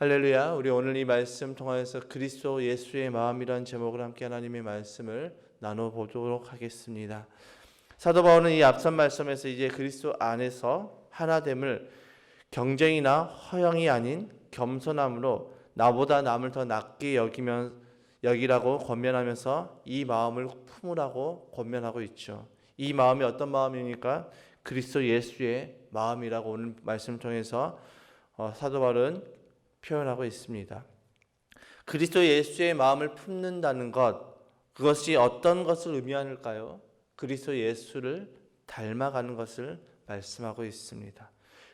할렐루야. 우리 오늘 이 말씀 통하여서 그리스도 예수의 마음이라는 제목으로 함께 하나님의 말씀을 나눠보도록 하겠습니다. 사도 바울은 이 앞선 말씀에서 이제 그리스도 안에서 하나됨을 경쟁이나 허영이 아닌 겸손함으로 나보다 남을 더 낮게 여기라고 권면하면서 이 마음을 품으라고 권면하고 있죠. 이 마음이 어떤 마음입니까? 그리스도 예수의 마음이라고 오늘 말씀을 통해서 사도 바울은 표현하고 있습니다. 그리스도 예수의 마음을 품는다는 것, 그것이 어떤 것을 의미할까요? 그리스도 예수를 닮아가는 것을 말씀하고 있습니다.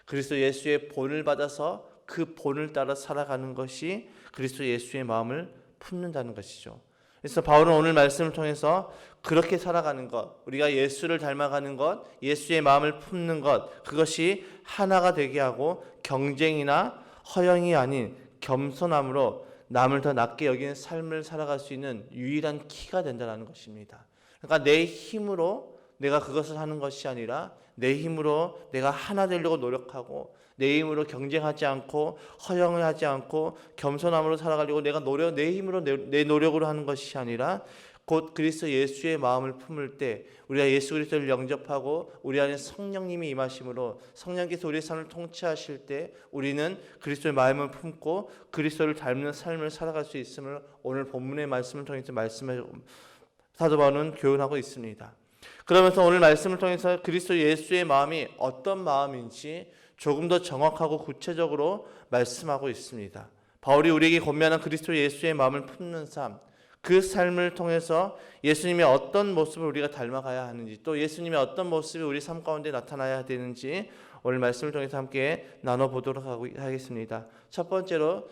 그리스도 예수의 본을 받아서 그 본을 따라 살아가는 것이 그리스도 예수의 마음을 품는다는 것이죠. 그래서 바울은 오늘 말씀을 통해서 그렇게 살아가는 것, 우리가 예수를 닮아가는 것, 예수의 마음을 품는 것, 그것이 하나가 되게 하고 경쟁이나 허영이 아닌 겸손함으로 남을 더 낮게 여기는 삶을 살아갈 수 있는 유일한 키가 된다는 것입니다. 그러니까 내 힘으로 내가 그것을 하는 것이 아니라 내 힘으로 내가 하나 되려고 노력하고 내 힘으로 경쟁하지 않고 허영을 하지 않고 겸손함으로 살아가려고 내 힘으로 내 노력으로 하는 것이 아니라 곧 그리스도 예수의 마음을 품을 때 우리가 예수 그리스도를 영접하고 우리 안에 성령님이 임하심으로 성령께서 우리의 삶을 통치하실 때 우리는 그리스도의 마음을 품고 그리스도를 닮는 삶을 살아갈 수 있음을 오늘 본문의 말씀을 통해서 사도 바울은 교훈하고 있습니다. 그러면서 오늘 말씀을 통해서 그리스도 예수의 마음이 어떤 마음인지 조금 더 정확하고 구체적으로 말씀하고 있습니다. 바울이 우리에게 권면한 그리스도 예수의 마음을 품는 삶, 그 삶을 통해서 예수님의 어떤 모습을 우리가 닮아가야 하는지, 또 예수님의 어떤 모습이 우리 삶 가운데 나타나야 되는지 오늘 말씀을 통해서 함께 나눠보도록 하겠습니다. 첫 번째로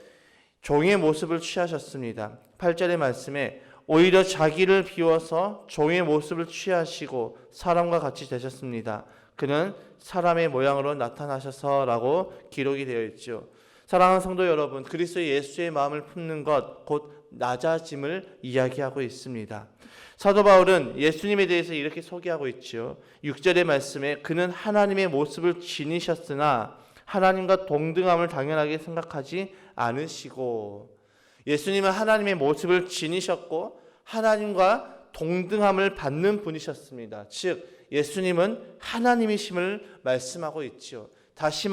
종의 모습을 취하셨습니다. 8절의 말씀에 오히려 자기를 비워서 종의 모습을 취하시고 사람과 같이 되셨습니다. 그는 사람의 모양으로 나타나셔서라고 기록이 되어 있죠. 사랑하는 성도 여러분, 그리스도 예수의 마음을 품는 것, 곧 낮아짐을 이야기하고 있습니다. 사도 바울은 예수님에 대해서 이렇게 소개하고 있죠. 6절의 말씀에 그는 하나님의 모습을 지니셨으나 하나님과 동등함을 당연하게 생각하지 않으시고, 예수님은 하나님의 모습을 지니셨고 하나님과 동등함을 받는 분이셨습니다. 즉 예수님은 하나님이심을 말씀하고 있죠. 다시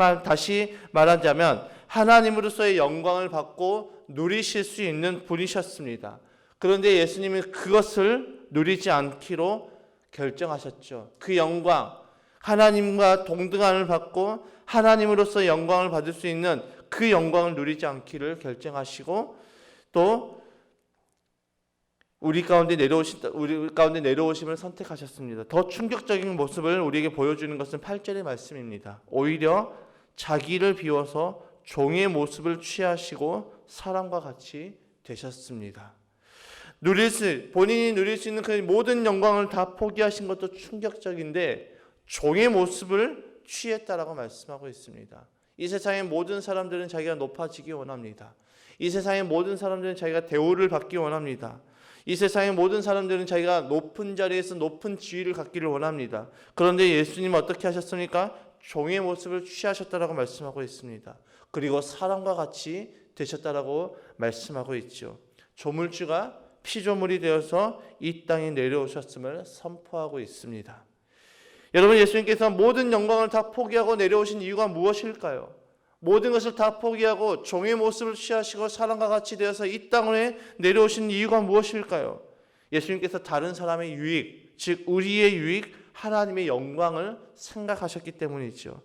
말하자면 하나님으로서의 영광을 받고 누리실 수 있는 분이셨습니다. 그런데 예수님은 그것을 누리지 않기로 결정하셨죠. 그 영광, 하나님과 동등함을 받고 하나님으로서의 영광을 받을 수 있는 그 영광을 누리지 않기를 결정하시고 또 우리 가운데 내려오심을 선택하셨습니다. 더 충격적인 모습을 우리에게 보여주는 것은 8절의 말씀입니다. 오히려 자기를 비워서 종의 모습을 취하시고 사람과 같이 되셨습니다. 본인이 누릴 수 있는 그 모든 영광을 다 포기하신 것도 충격적인데 종의 모습을 취했다라고 말씀하고 있습니다. 이 세상의 모든 사람들은 자기가 높아지기 원합니다. 이 세상의 모든 사람들은 자기가 대우를 받기 원합니다. 이 세상의 모든 사람들은 자기가 높은 자리에서 높은 지위를 갖기를 원합니다. 그런데 예수님은 어떻게 하셨습니까? 종의 모습을 취하셨다라고 말씀하고 있습니다. 그리고 사람과 같이 되셨다라고 말씀하고 있죠. 조물주가 피조물이 되어서 이 땅에 내려오셨음을 선포하고 있습니다. 여러분, 예수님께서 모든 영광을 다 포기하고 내려오신 이유가 무엇일까요? 모든 것을 다 포기하고 종의 모습을 취하시고 사람과 같이 되어서 이 땅에 내려오신 이유가 무엇일까요? 예수님께서 다른 사람의 유익, 즉 우리의 유익, 하나님의 영광을 생각하셨기 때문이죠.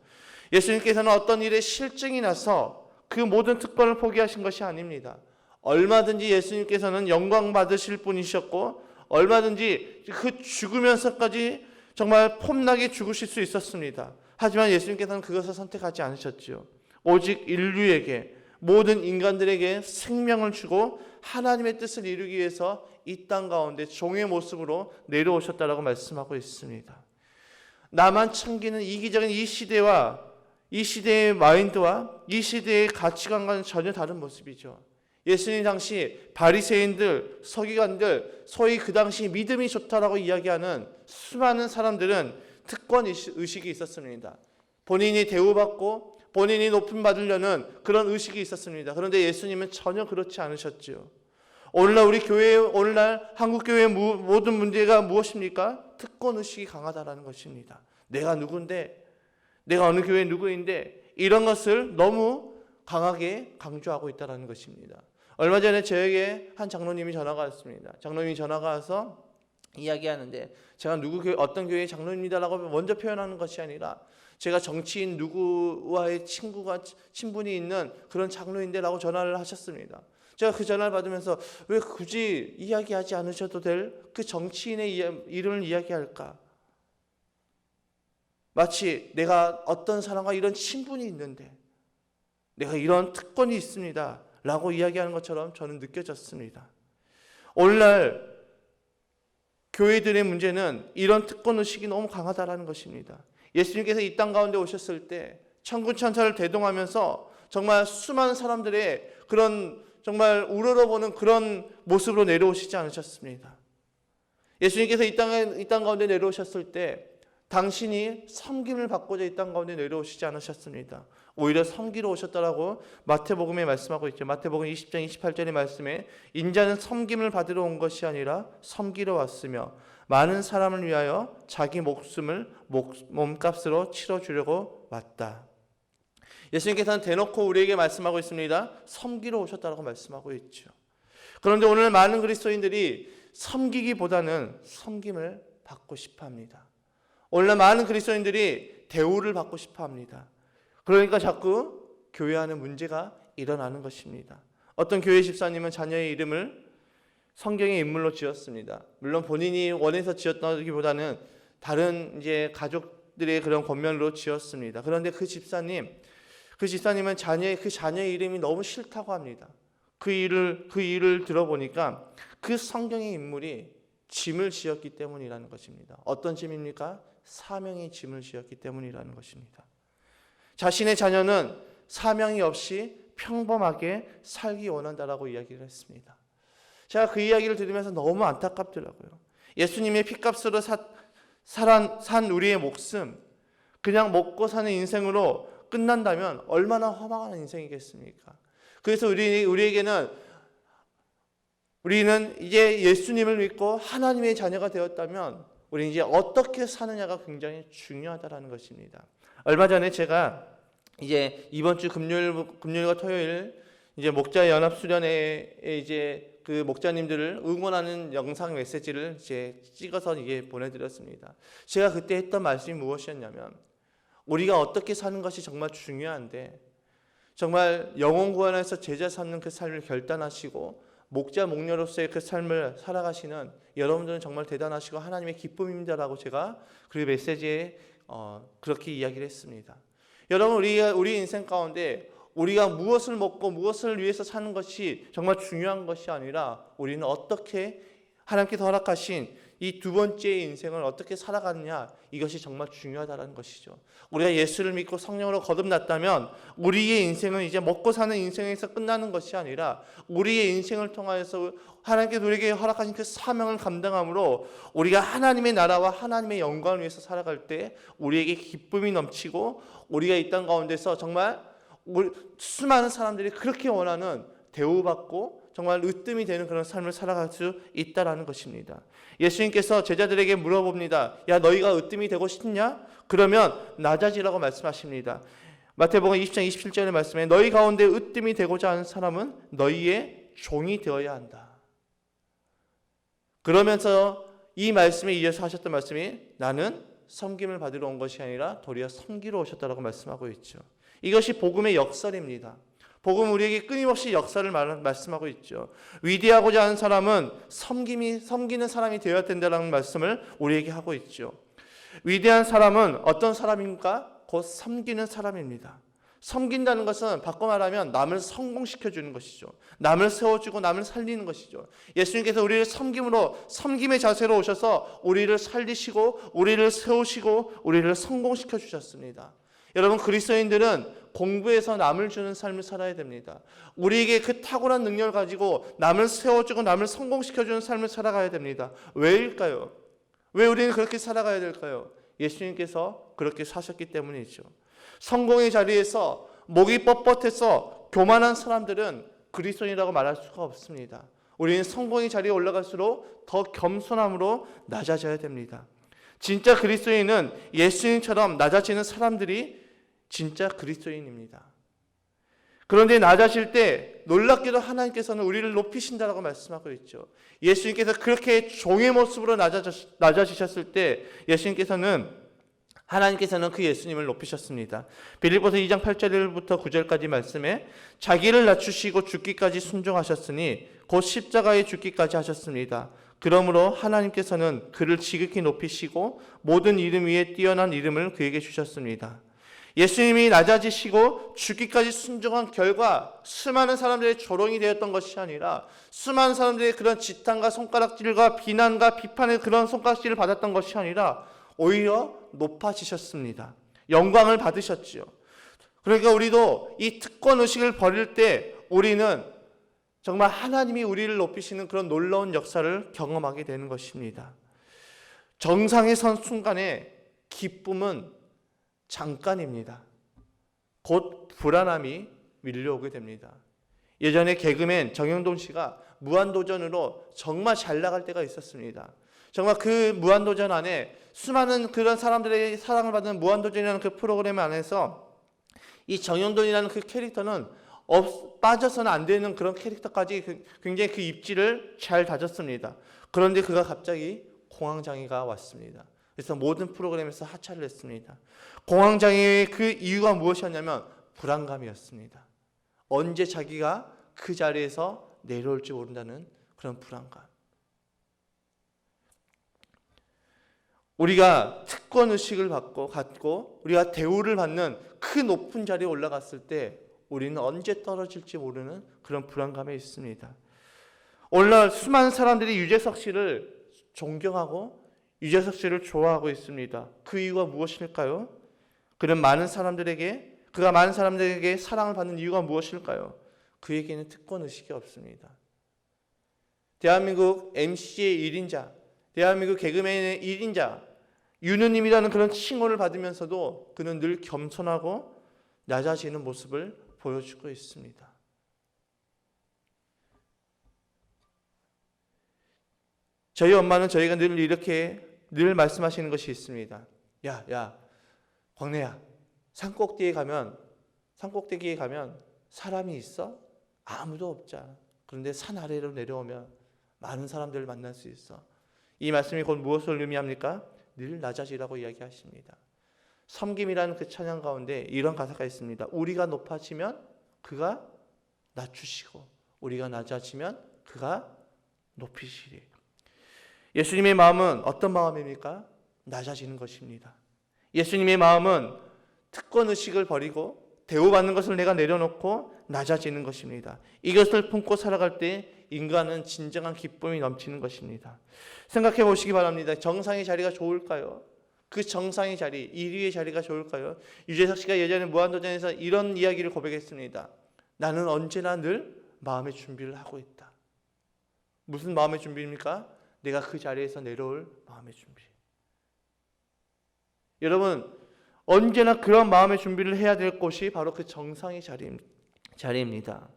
예수님께서는 어떤 일에 실증이 나서 그 모든 특권을 포기하신 것이 아닙니다. 얼마든지 예수님께서는 영광 받으실 분이셨고 얼마든지 그 죽으면서까지 정말 폼나게 죽으실 수 있었습니다. 하지만 예수님께서는 그것을 선택하지 않으셨죠. 오직 인류에게, 모든 인간들에게 생명을 주고 하나님의 뜻을 이루기 위해서 이 땅 가운데 종의 모습으로 내려오셨다라고 말씀하고 있습니다. 나만 챙기는 이기적인 이 시대와 이 시대의 마인드와 이 시대의 가치관과는 전혀 다른 모습이죠. 예수님 당시 바리새인들, 서기관들, 소위 그 당시 믿음이 좋다라고 이야기하는 수많은 사람들은 특권 의식이 있었습니다. 본인이 대우받고 본인이 높임 받으려는 그런 의식이 있었습니다. 그런데 예수님은 전혀 그렇지 않으셨죠. 오늘날 한국 교회의 모든 문제가 무엇입니까? 특권 의식이 강하다라는 것입니다. 내가 누군데, 내가 어느 교회 누구인데, 이런 것을 너무 강하게 강조하고 있다는 것입니다. 얼마 전에 저에게 한 장로님이 전화가 왔습니다. 장로님이 전화가 와서 이야기하는데, 제가 어떤 교회의 장로입니다라고 먼저 표현하는 것이 아니라 제가 정치인 누구와의 친분이 있는 그런 장로인데라고 전화를 하셨습니다. 제가 그 전화를 받으면서 왜 굳이 이야기하지 않으셔도 될 그 정치인의 이름을 이야기할까? 마치 내가 어떤 사람과 이런 친분이 있는데, 내가 이런 특권이 있습니다 라고 이야기하는 것처럼 저는 느껴졌습니다. 오늘날 교회들의 문제는 이런 특권의식이 너무 강하다는 것입니다. 예수님께서 이 땅 가운데 오셨을 때 천군천사를 대동하면서 정말 수많은 사람들의 그런 정말 우러러보는 그런 모습으로 내려오시지 않으셨습니다. 예수님께서 이 땅 가운데 내려오셨을 때 당신이 섬김을 받고자 이 땅 가운데 내려오시지 않으셨습니다. 오히려 섬기러 오셨다라고 마태복음에 말씀하고 있죠. 마태복음 20장 28절의 말씀에 인자는 섬김을 받으러 온 것이 아니라 섬기러 왔으며 많은 사람을 위하여 자기 목숨을 몸값으로 치러주려고 왔다. 예수님께서는 대놓고 우리에게 말씀하고 있습니다. 섬기러 오셨다라고 말씀하고 있죠. 그런데 오늘 많은 그리스도인들이 섬기기보다는 섬김을 받고 싶어합니다. 오늘날 많은 그리스도인들이 대우를 받고 싶어합니다. 그러니까 자꾸 교회 안에 문제가 일어나는 것입니다. 어떤 교회 집사님은 자녀의 이름을 성경의 인물로 지었습니다. 물론 본인이 원해서 지었다기보다는 다른 이제 가족들의 그런 권면으로 지었습니다. 그런데 그 집사님은 그 자녀의 이름이 너무 싫다고 합니다. 그 일을 들어보니까 그 성경의 인물이 짐을 지었기 때문이라는 것입니다. 어떤 짐입니까? 사명의 짐을 지었기 때문이라는 것입니다. 자신의 자녀는 사명이 없이 평범하게 살기 원한다라고 이야기를 했습니다. 제가 그 이야기를 들으면서 너무 안타깝더라고요. 예수님의 피값으로 산 우리의 목숨, 그냥 먹고 사는 인생으로 끝난다면 얼마나 허망한 인생이겠습니까? 그래서 우리는 이제 예수님을 믿고 하나님의 자녀가 되었다면 우리 이제 어떻게 사느냐가 굉장히 중요하다라는 것입니다. 얼마 전에 제가 이제 이번 주 금요일과 토요일 이제 목자 연합 수련회에 이제 그 목자님들을 응원하는 영상 메시지를 이제 찍어서 이게 보내드렸습니다. 제가 그때 했던 말씀이 무엇이었냐면, 우리가 어떻게 사는 것이 정말 중요한데, 정말 영혼 구원에서 제자 삼는 그 삶을 결단하시고 목자 목녀로서의 그 삶을 살아가시는 여러분들은 정말 대단하시고 하나님의 기쁨입니다라고 제가 그 메시지에 그렇게 이야기를 했습니다. 여러분, 우리 인생 가운데 우리가 무엇을 먹고 무엇을 위해서 사는 것이 정말 중요한 것이 아니라 우리는 어떻게 하나님께서 허락하신 이 두 번째의 인생을 어떻게 살아가느냐, 이것이 정말 중요하다는 것이죠. 우리가 예수를 믿고 성령으로 거듭났다면 우리의 인생은 이제 먹고 사는 인생에서 끝나는 것이 아니라 우리의 인생을 통하여서 하나님께서 우리에게 허락하신 그 사명을 감당함으로 우리가 하나님의 나라와 하나님의 영광을 위해서 살아갈 때 우리에게 기쁨이 넘치고, 우리가 이 땅 가운데서 정말 수많은 사람들이 그렇게 원하는 대우받고 정말 으뜸이 되는 그런 삶을 살아갈 수 있다라는 것입니다. 예수님께서 제자들에게 물어봅니다. 야, 너희가 으뜸이 되고 싶냐? 그러면 낮아지라고 말씀하십니다. 마태복음 20장 27절의 말씀에 너희 가운데 으뜸이 되고자 하는 사람은 너희의 종이 되어야 한다. 그러면서 이 말씀에 이어서 하셨던 말씀이 나는 섬김을 받으러 온 것이 아니라 도리어 섬기러 오셨다라고 말씀하고 있죠. 이것이 복음의 역설입니다. 복음은 우리에게 끊임없이 역사를 말씀하고 있죠. 위대하고자 하는 사람은 섬기는 사람이 되어야 된다는 말씀을 우리에게 하고 있죠. 위대한 사람은 어떤 사람입니까? 곧 섬기는 사람입니다. 섬긴다는 것은 바꿔 말하면 남을 성공시켜주는 것이죠. 남을 세워주고 남을 살리는 것이죠. 예수님께서 우리를 섬김의 자세로 오셔서 우리를 살리시고 우리를 세우시고 우리를 성공시켜 주셨습니다. 여러분, 그리스도인들은 공부해서 남을 주는 삶을 살아야 됩니다. 우리에게 그 탁월한 능력을 가지고 남을 세워주고 남을 성공시켜주는 삶을 살아가야 됩니다. 왜일까요? 왜 우리는 그렇게 살아가야 될까요? 예수님께서 그렇게 사셨기 때문이죠. 성공의 자리에서 목이 뻣뻣해서 교만한 사람들은 그리스도인이라고 말할 수가 없습니다. 우리는 성공의 자리에 올라갈수록 더 겸손함으로 낮아져야 됩니다. 진짜 그리스도인은 예수님처럼 낮아지는 사람들이 진짜 그리스도인입니다. 그런데 낮아질 때 놀랍게도 하나님께서는 우리를 높이신다라고 말씀하고 있죠. 예수님께서 그렇게 종의 모습으로 낮아지셨을 때 하나님께서는 그 예수님을 높이셨습니다. 빌립보서 2장 8절부터 9절까지 말씀에 자기를 낮추시고 죽기까지 순종하셨으니 곧 십자가에 죽기까지 하셨습니다. 그러므로 하나님께서는 그를 지극히 높이시고 모든 이름 위에 뛰어난 이름을 그에게 주셨습니다. 예수님이 낮아지시고 죽기까지 순종한 결과 수많은 사람들의 조롱이 되었던 것이 아니라 수많은 사람들의 그런 지탄과 손가락질과 비난과 비판의 그런 손가락질을 받았던 것이 아니라 오히려 높아지셨습니다. 영광을 받으셨지요. 그러니까 우리도 이 특권의식을 버릴 때 우리는 정말 하나님이 우리를 높이시는 그런 놀라운 역사를 경험하게 되는 것입니다. 정상에 선 순간에 기쁨은 잠깐입니다. 곧 불안함이 밀려오게 됩니다. 예전에 개그맨 정영돈 씨가 무한도전으로 정말 잘 나갈 때가 있었습니다. 정말 그 무한도전 안에 수많은 그런 사람들의 사랑을 받는 무한도전이라는 그 프로그램 안에서 이 정영돈이라는 그 캐릭터는 빠져서는 안 되는 그런 캐릭터까지 굉장히 그 입지를 잘 다졌습니다. 그런데 그가 갑자기 공황장애가 왔습니다. 그래서 모든 프로그램에서 하차를 했습니다. 공황장애의 그 이유가 무엇이었냐면 불안감이었습니다. 언제 자기가 그 자리에서 내려올지 모른다는 그런 불안감. 우리가 특권의식을 갖고 우리가 대우를 받는 그 높은 자리에 올라갔을 때 우리는 언제 떨어질지 모르는 그런 불안감에 있습니다. 오늘날 수많은 사람들이 유재석 씨를 존경하고 유재석 씨를 좋아하고 있습니다. 그 이유가 무엇일까요? 그가 많은 사람들에게 사랑을 받는 이유가 무엇일까요? 그에게는 특권의식이 없습니다. 대한민국 MC의 1인자, 대한민국 개그맨의 1인자, 유느님이라는 그런 칭호를 받으면서도 그는 늘 겸손하고 낮아지는 모습을 보여주고 있습니다. 저희 엄마는 저희가 늘 말씀하시는 것이 있습니다. 야, 광래야, 산꼭대기에 가면 사람이 있어? 아무도 없잖아. 그런데 산 아래로 내려오면 많은 사람들을 만날 수 있어. 이 말씀이 곧 무엇을 의미합니까? 늘 낮아지라고 이야기하십니다. 섬김이라는 그 찬양 가운데 이런 가사가 있습니다. 우리가 높아지면 그가 낮추시고 우리가 낮아지면 그가 높이시리. 예수님의 마음은 어떤 마음입니까? 낮아지는 것입니다. 예수님의 마음은 특권의식을 버리고 대우받는 것을 내가 내려놓고 낮아지는 것입니다. 이것을 품고 살아갈 때 인간은 진정한 기쁨이 넘치는 것입니다. 생각해 보시기 바랍니다. 정상의 자리가 좋을까요? 그 정상의 자리, 1위의 자리가 좋을까요? 유재석 씨가 예전에 무한도전에서 이런 이야기를 고백했습니다. 나는 언제나 늘 마음의 준비를 하고 있다. 무슨 마음의 준비입니까? 내가 그 자리에서 내려올 마음의 준비. 여러분, 언제나 그런 마음의 준비를 해야 될 곳이 바로 그 정상의 자리입니다.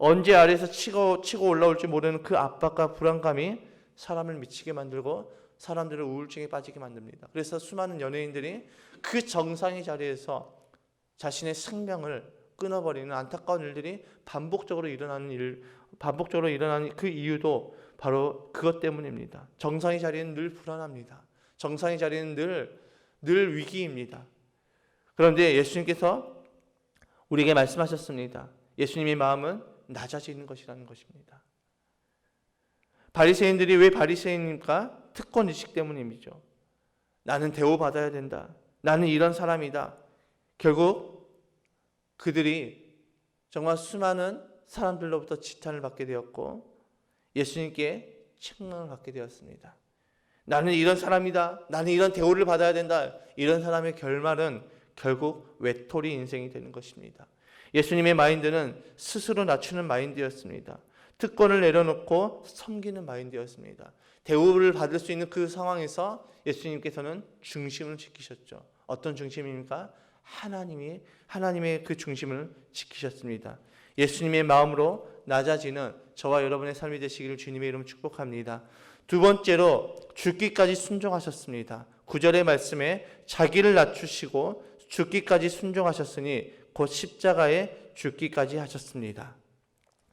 언제 아래에서 치고 올라올지 모르는 그 압박과 불안감이 사람을 미치게 만들고 사람들을 우울증에 빠지게 만듭니다. 그래서 수많은 연예인들이 그 정상의 자리에서 자신의 생명을 끊어버리는 안타까운 일들이 반복적으로 일어나는 그 이유도 바로 그것 때문입니다. 정상의 자리는 늘 불안합니다. 정상의 자리는 늘 위기입니다. 그런데 예수님께서 우리에게 말씀하셨습니다. 예수님의 마음은 낮아지는 것이라는 것입니다. 바리새인들이 왜 바리새인입니까? 특권의식 때문이죠. 나는 대우받아야 된다. 나는 이런 사람이다. 결국 그들이 정말 수많은 사람들로부터 지탄을 받게 되었고 예수님께 책망을 받게 되었습니다. 나는 이런 사람이다. 나는 이런 대우를 받아야 된다. 이런 사람의 결말은 결국 외톨이 인생이 되는 것입니다. 예수님의 마인드는 스스로 낮추는 마인드였습니다. 특권을 내려놓고 섬기는 마인드였습니다. 대우를 받을 수 있는 그 상황에서 예수님께서는 중심을 지키셨죠. 어떤 중심입니까? 하나님의 그 중심을 지키셨습니다. 예수님의 마음으로 낮아지는 저와 여러분의 삶이 되시기를 주님의 이름으로 축복합니다. 두 번째로 죽기까지 순종하셨습니다. 9절의 말씀에 자기를 낮추시고 죽기까지 순종하셨으니 곧 십자가에 죽기까지 하셨습니다.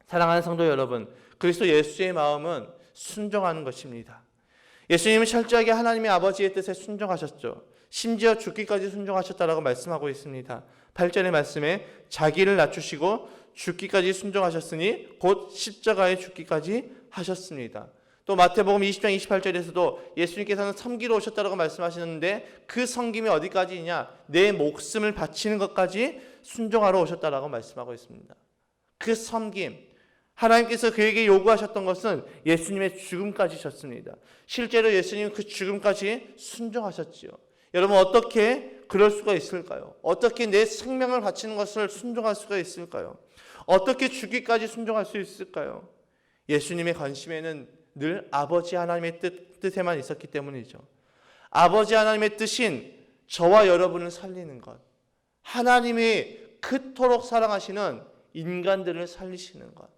사랑하는 성도 여러분, 그리스도 예수의 마음은 순종하는 것입니다. 예수님은 철저하게 하나님의 아버지의 뜻에 순종하셨죠. 심지어 죽기까지 순종하셨다라고 말씀하고 있습니다. 8절의 말씀에 자기를 낮추시고 죽기까지 순종하셨으니 곧 십자가에 죽기까지 하셨습니다. 또 마태복음 20장 28절에서도 예수님께서는 섬기러 오셨다라고 말씀하시는데 그 섬김이 어디까지냐? 내 목숨을 바치는 것까지 순종하러 오셨다라고 말씀하고 있습니다. 그 섬김, 하나님께서 그에게 요구하셨던 것은 예수님의 죽음까지셨습니다. 실제로 예수님은 그 죽음까지 순종하셨지요. 여러분, 어떻게 그럴 수가 있을까요? 어떻게 내 생명을 바치는 것을 순종할 수가 있을까요? 어떻게 죽기까지 순종할 수 있을까요? 예수님의 관심에는 늘 아버지 하나님의 뜻에만 있었기 때문이죠. 아버지 하나님의 뜻인 저와 여러분을 살리는 것, 하나님이 그토록 사랑하시는 인간들을 살리시는 것,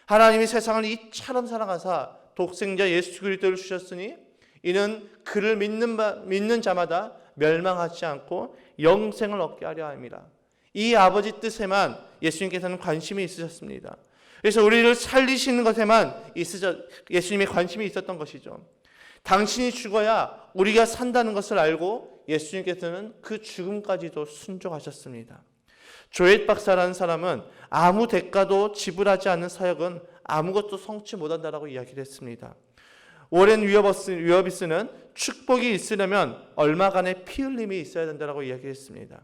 하나님이 세상을 이처럼 사랑하사 독생자 예수 그리스도를 주셨으니 이는 그를 믿는 자마다 멸망하지 않고 영생을 얻게 하려 함이라. 이 아버지 뜻에만 예수님께서는 관심이 있으셨습니다. 그래서 우리를 살리시는 것에만 예수님의 관심이 있었던 것이죠. 당신이 죽어야 우리가 산다는 것을 알고 예수님께서는 그 죽음까지도 순종하셨습니다. 조엘 박사라는 사람은 아무 대가도 지불하지 않는 사역은 아무것도 성취 못한다라고 이야기를 했습니다. 오렌 위어비스는 축복이 있으려면 얼마간의 피 흘림이 있어야 된다라고 이야기했습니다.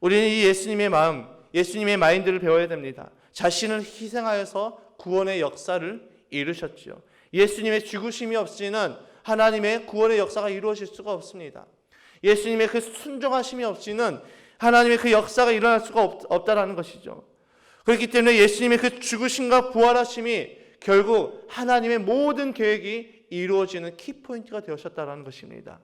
우리는 이 예수님의 마음, 예수님의 마인드를 배워야 됩니다. 자신을 희생하여서 구원의 역사를 이루셨죠. 예수님의 죽으심이 없이는 하나님의 구원의 역사가 이루어질 수가 없습니다. 예수님의 그 순종하심이 없이는 하나님의 그 역사가 일어날 수가 없다라는 것이죠. 그렇기 때문에 예수님의 그 죽으심과 부활하심이 결국 하나님의 모든 계획이 이루어지는 키포인트가 되셨다는 것입니다.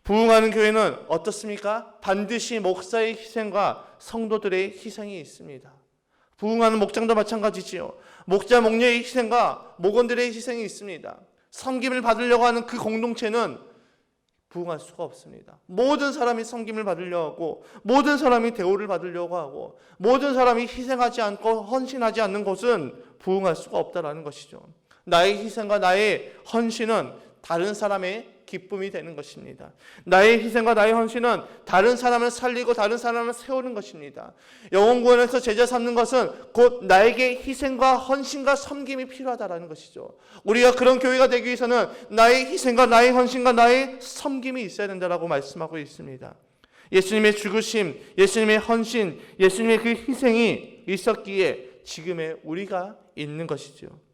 부흥하는 교회는 어떻습니까? 반드시 목사의 희생과 성도들의 희생이 있습니다. 부흥하는 목장도 마찬가지지요. 목자 목녀의 희생과 목원들의 희생이 있습니다. 섬김을 받으려고 하는 그 공동체는 부흥할 수가 없습니다. 모든 사람이 섬김을 받으려고 하고 모든 사람이 대우를 받으려고 하고 모든 사람이 희생하지 않고 헌신하지 않는 것은 부흥할 수가 없다라는 것이죠. 나의 희생과 나의 헌신은 다른 사람의 기쁨이 되는 것입니다. 나의 희생과 나의 헌신은 다른 사람을 살리고 다른 사람을 세우는 것입니다. 영혼구원에서 제자 삼는 것은 곧 나에게 희생과 헌신과 섬김이 필요하다라는 것이죠. 우리가 그런 교회가 되기 위해서는 나의 희생과 나의 헌신과 나의 섬김이 있어야 된다라고 말씀하고 있습니다. 예수님의 죽으심, 예수님의 헌신, 예수님의 그 희생이 있었기에 지금의 우리가 있는 것이죠.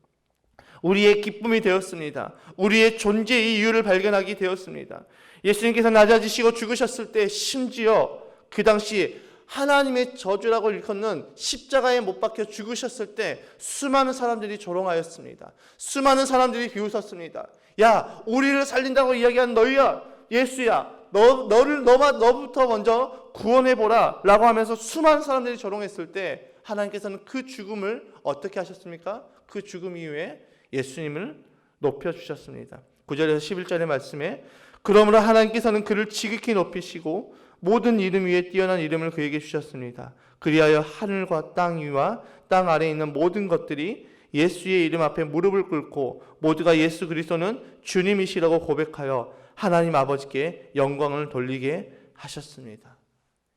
우리의 기쁨이 되었습니다. 우리의 존재의 이유를 발견하게 되었습니다. 예수님께서 낮아지시고 죽으셨을 때 심지어 그 당시 하나님의 저주라고 일컫는 십자가에 못 박혀 죽으셨을 때 수많은 사람들이 조롱하였습니다. 수많은 사람들이 비웃었습니다. 야, 우리를 살린다고 이야기한 너희야, 예수야, 너부터 먼저 구원해보라 라고 하면서 수많은 사람들이 조롱했을 때 하나님께서는 그 죽음을 어떻게 하셨습니까? 그 죽음 이후에 예수님을 높여주셨습니다. 9절에서 11절의 말씀에 그러므로 하나님께서는 그를 지극히 높이시고 모든 이름 위에 뛰어난 이름을 그에게 주셨습니다. 그리하여 하늘과 땅 위와 땅 아래에 있는 모든 것들이 예수의 이름 앞에 무릎을 꿇고 모두가 예수 그리스도는 주님이시라고 고백하여 하나님 아버지께 영광을 돌리게 하셨습니다.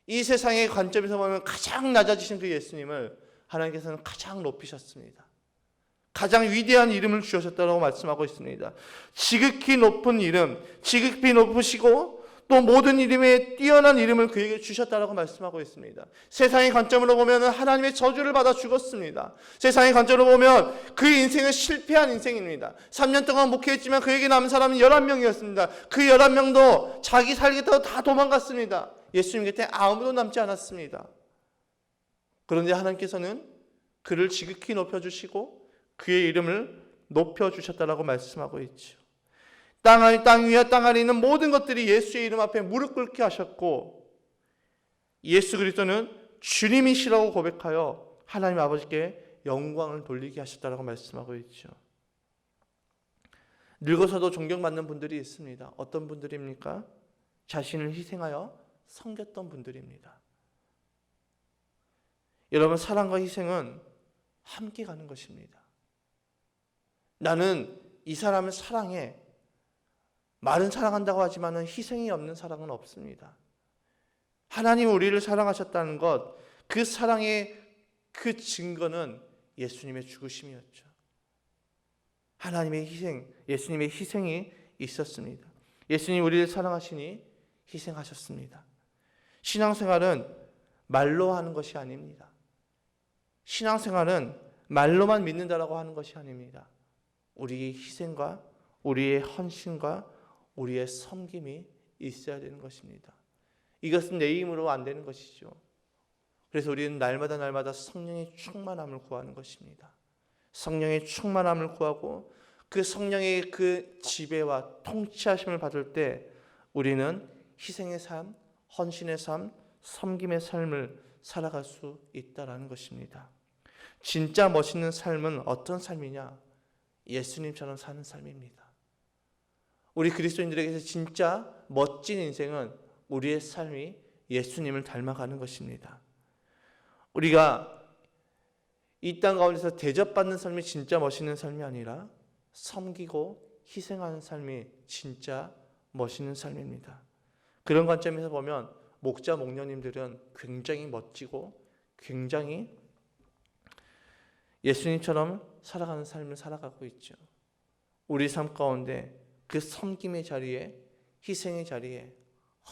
이 세상의 관점에서 보면 가장 낮아지신 그 예수님을 하나님께서는 가장 높이셨습니다. 가장 위대한 이름을 주셨다고 말씀하고 있습니다. 지극히 높은 이름, 지극히 높으시고 또 모든 이름에 뛰어난 이름을 그에게 주셨다고 말씀하고 있습니다. 세상의 관점으로 보면 하나님의 저주를 받아 죽었습니다. 세상의 관점으로 보면 그 인생은 실패한 인생입니다. 3년 동안 목회했지만 그에게 남은 사람은 11명이었습니다. 그 11명도 자기 살겠다고 다 도망갔습니다. 예수님 곁에 아무도 남지 않았습니다. 그런데 하나님께서는 그를 지극히 높여주시고 그의 이름을 높여주셨다라고 말씀하고 있죠. 땅 위와 땅 아래 있는 모든 것들이 예수의 이름 앞에 무릎 꿇게 하셨고 예수 그리스도는 주님이시라고 고백하여 하나님 아버지께 영광을 돌리게 하셨다라고 말씀하고 있죠. 늙어서도 존경받는 분들이 있습니다. 어떤 분들입니까? 자신을 희생하여 섬겼던 분들입니다. 여러분, 사랑과 희생은 함께 가는 것입니다. 나는 이 사람을 사랑해. 말은 사랑한다고 하지만 희생이 없는 사랑은 없습니다. 하나님 우리를 사랑하셨다는 것, 그 사랑의 그 증거는 예수님의 죽으심이었죠. 하나님의 희생, 예수님의 희생이 있었습니다. 예수님 우리를 사랑하시니 희생하셨습니다. 신앙생활은 말로 하는 것이 아닙니다. 신앙생활은 말로만 믿는다라고 하는 것이 아닙니다. 우리의 희생과 우리의 헌신과 우리의 섬김이 있어야 되는 것입니다. 이것은 내 힘으로 안 되는 것이죠. 그래서 우리는 날마다 성령의 충만함을 구하는 것입니다. 성령의 충만함을 구하고 그 성령의 그 지배와 통치하심을 받을 때 우리는 희생의 삶, 헌신의 삶, 섬김의 삶을 살아갈 수 있다라는 것입니다. 진짜 멋있는 삶은 어떤 삶이냐? 예수님처럼 사는 삶입니다. 우리 그리스도인들에게서 진짜 멋진 인생은 우리의 삶이 예수님을 닮아가는 것입니다. 우리가 이 땅 가운데서 대접받는 삶이 진짜 멋있는 삶이 아니라 섬기고 희생하는 삶이 진짜 멋있는 삶입니다. 그런 관점에서 보면 목자, 목녀님들은 굉장히 멋지고 굉장히 예수님처럼 살아가는 삶을 살아가고 있죠. 우리 삶 가운데 그 섬김의 자리에, 희생의 자리에,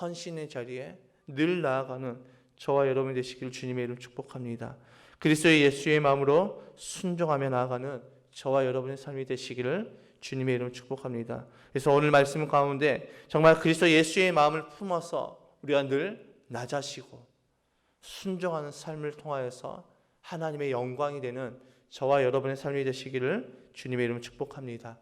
헌신의 자리에 늘 나아가는 저와 여러분이 되시기를 주님의 이름 축복합니다. 그리스도의 예수의 마음으로 순종하며 나아가는 저와 여러분의 삶이 되시기를 주님의 이름 축복합니다. 그래서 오늘 말씀 가운데 정말 그리스도 예수의 마음을 품어서 우리가 늘 낮아지고 순종하는 삶을 통하여서 하나님의 영광이 되는 저와 여러분의 삶이 되시기를 주님의 이름 축복합니다.